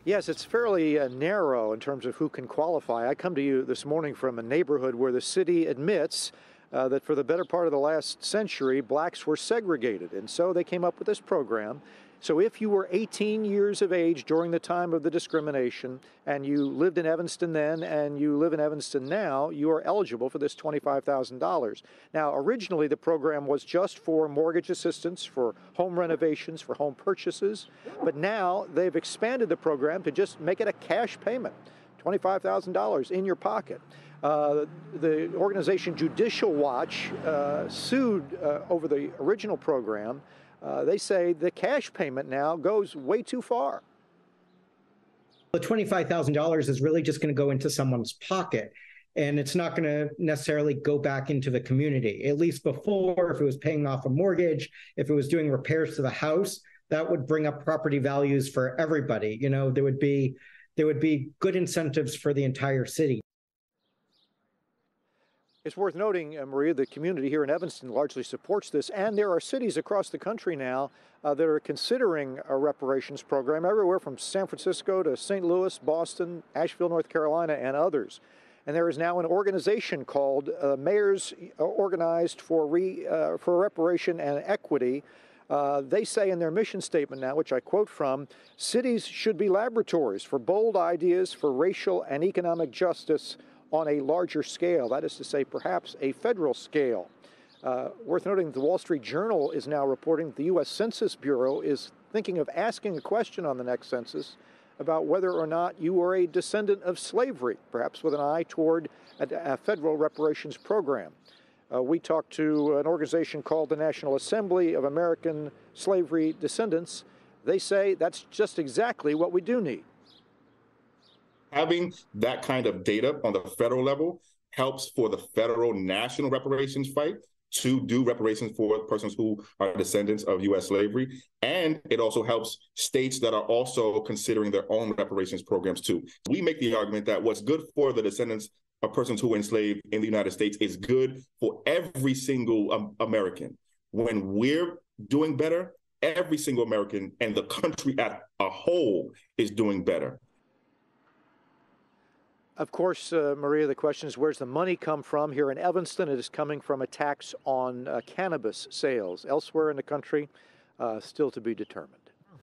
Yes, it's fairly narrow in terms of who can qualify. I come to you this morning from a neighborhood where the city admits that for the better part of the last century, blacks were segregated. And so they came up with this program. So if you were 18 years of age during the time of the discrimination and you lived in Evanston then and you live in Evanston now, you are eligible for this $25,000. Now, originally the program was just for mortgage assistance, for home renovations, for home purchases, but now they've expanded the program to just make it a cash payment, $25,000 in your pocket. The organization Judicial Watch sued over the original program. They say the cash payment now goes way too far. The $25,000 is really just going to go into someone's pocket, and it's not going to necessarily go back into the community. At least before, if it was paying off a mortgage, if it was doing repairs to the house, that would bring up property values for everybody. You know, there would be good incentives for the entire city. It's worth noting, Maria, the community here in Evanston largely supports this, and there are cities across the country now that are considering a reparations program, everywhere from San Francisco to St. Louis, Boston, Asheville, North Carolina, and others. And there is now an organization called Mayors Organized for Reparation and Equity. They say in their mission statement now, which I quote from, cities should be laboratories for bold ideas for racial and economic justice on a larger scale, that is to say, perhaps a federal scale. Worth noting, the Wall Street Journal is now reporting that the U.S. Census Bureau is thinking of asking a question on the next census about whether or not you are a descendant of slavery, perhaps with an eye toward a federal reparations program. We talked to an organization called the National Assembly of American Slavery Descendants. They say that's just exactly what we do need. Having that kind of data on the federal level helps for the federal national reparations fight to do reparations for persons who are descendants of U.S. slavery. And it also helps states that are also considering their own reparations programs too. We make the argument that what's good for the descendants of persons who were enslaved in the United States is good for every single American. When we're doing better, every single American and the country as a whole is doing better. Of course, Maria, the question is, where's the money come from? Here in Evanston, it is coming from a tax on cannabis sales. Elsewhere in the country, still to be determined.